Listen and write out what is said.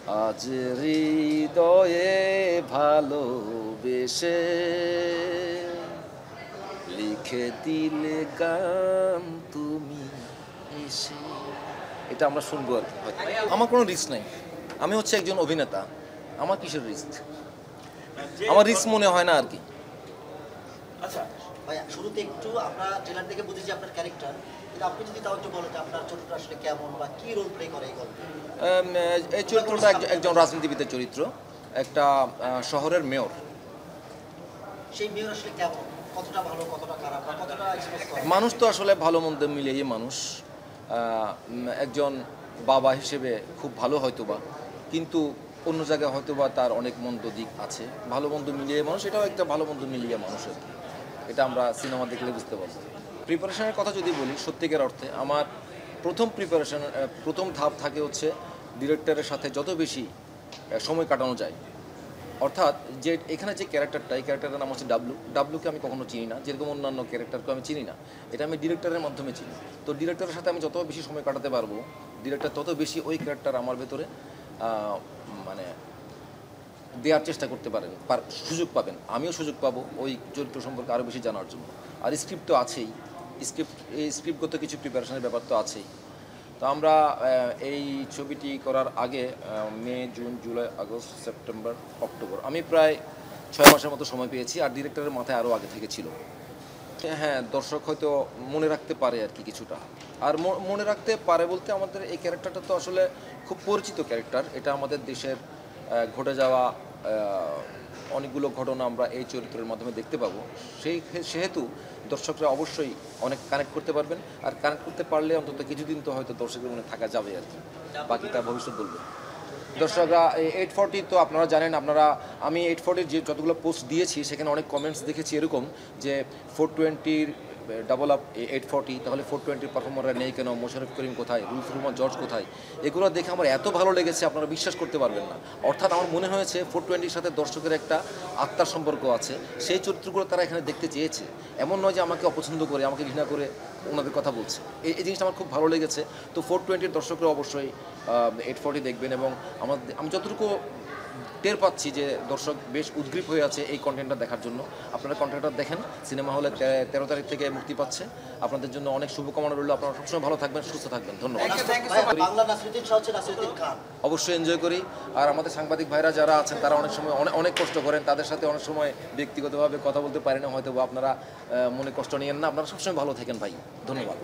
আজ হৃদয়ে ভালোবেসে লিখে দিলে গান তুমি এসে। এটা আমরা শুনবো আর কি। আমার কোনো রিস্ক নাই, আমি হচ্ছে একজন অভিনেতা, আমার কিসের রিস্ক? আমার রিস্ক মনে হয় না আর কি। আচ্ছা ভাইয়া, শুরুতে একটু আমরা ট্রেলার দেখে বুঝেছি আপনার ক্যারেক্টার, কিন্তু আপনি যদি তাও একটু বলেন যে আপনার চরিত্র আসলে কেমন বা কি রোল প্লে করে এই গল্পে? এই চরিত্রটা একজন রাজনীতিবিদের চরিত্র, একটা শহরের মেয়র। সেই মেয়র আসলে কেমন, কতটা ভালো কতটা খারাপ বা কতটা এক্সপ্রেস করে? মানুষ তো আসলে ভালো মন্দ মিলিয়ে মানুষ। একজন বাবা হিসেবে খুব ভালো হয়তোবা, কিন্তু অন্য জায়গায় হয়তোবা তার অনেক মন্দ দিক আছে। ভালো মন্দ মিলিয়ে মানুষ, এটাও একটা ভালো মন্দ মিলিয়ে মানুষ আর কি। এটা আমরা সিনেমা দেখলে বুঝতে পারবো। প্রিপারেশনের কথা যদি বলি, সত্যিকার অর্থে আমার প্রথম ধাপ থাকে হচ্ছে ডিরেক্টরের সাথে যত বেশি সময় কাটানো যায়। অর্থাৎ যে এখানে যে ক্যারেক্টারটা, এই ক্যারেক্টারের নাম হচ্ছে ডাবলুকে আমি কখনো চিনি না, যেরকম অন্যান্য ক্যারেক্টারকে আমি চিনি না। এটা আমি ডিরেক্টরের মাধ্যমে চিনি। তো ডিরেক্টরের সাথে আমি যত বেশি সময় কাটাতে পারবো, ডিরেক্টর তত বেশি ওই ক্যারেক্টার আমার ভেতরে মানে দেওয়ার চেষ্টা করতে পারেন, সুযোগ পাবেন, আমিও সুযোগ পাবো ওই চরিত্র সম্পর্কে আরও বেশি জানার জন্য। আর স্ক্রিপ্ট তো আছেই, এই স্ক্রিপ্টগত কিছু প্রিপারেশনের ব্যাপার তো আছেই। তো আমরা এই ছবিটি করার আগে May, June, July, August, September, October, আমি প্রায় 6 মাসের মতো সময় পেয়েছি। আর ডিরেক্টরের মাথায় আরও আগে থেকে ছিল। হ্যাঁ, দর্শক হয়তো মনে রাখতে পারে আর কি কিছুটা। আর মনে রাখতে পারে বলতে, আমাদের এই ক্যারেক্টারটা তো আসলে খুব পরিচিত ক্যারেক্টার। এটা আমাদের দেশের ঘটে যাওয়া অনেকগুলো ঘটনা আমরা এই চরিত্রের মাধ্যমে দেখতে পাবো। সেহেতু দর্শকরা অবশ্যই অনেক কানেক্ট করতে পারবেন। আর কানেক্ট করতে পারলে অন্তত কিছুদিন তো হয়তো দর্শকের মনে থাকা যাবে আর কি, বাকিটা ভবিষ্যৎ বলবে। দর্শকরা 840 তো আপনারা জানেন, আমি 840 যে যতগুলো পোস্ট দিয়েছি সেখানে অনেক কমেন্টস দেখেছি এরকম যে 420-র ডাবল আপ 840, তাহলে 420-র পারফর্মাররা নেই কেন, মোশাররফ করিম কোথায়, লুৎফর রহমান জর্জ কোথায়? এগুলো দেখে আমার এত ভালো লেগেছে আপনারা বিশ্বাস করতে পারবেন না। অর্থাৎ আমার মনে হয়েছে 420-র সাথে দর্শকের একটা আত্মার সম্পর্ক আছে, সেই চরিত্রগুলো তারা এখানে দেখতে চেয়েছে। এমন নয় যে আমাকে অপছন্দ করে, আমাকে ঘৃণা করে ওনাদের কথা বলছে। এই জিনিসটা আমার খুব ভালো লেগেছে। তো 420-র দর্শকরা অবশ্যই 840 দেখবেন। এবং আমি যতটুকু টের পাচ্ছি যে দর্শক বেশ উদ্গ্রীব হয়ে আছে এই কন্টেন্টটা দেখার জন্য। আপনারা কন্টেন্টটা দেখেন, সিনেমা হলে 13 তারিখ থেকে মুক্তি পাচ্ছে। আপনাদের জন্য অনেক শুভকামনা রইল। আপনারা সবসময় ভালো থাকবেন, সুস্থ থাকবেন। ধন্যবাদ। বাংলা নাসিরুদ্দিন শাহ হচ্ছে নাসিরুদ্দিন খান, অবশ্যই এনজয় করি। আর আমাদের সাংবাদিক ভাইরা যারা আছেন তারা অনেক সময় অনেক কষ্ট করেন, তাদের সাথে অনেক সময় ব্যক্তিগতভাবে কথা বলতে পারি না, হয়তো আপনারা মনে কষ্ট নিয়েন না। আপনারা সবসময় ভালো থাকেন ভাই, ধন্যবাদ।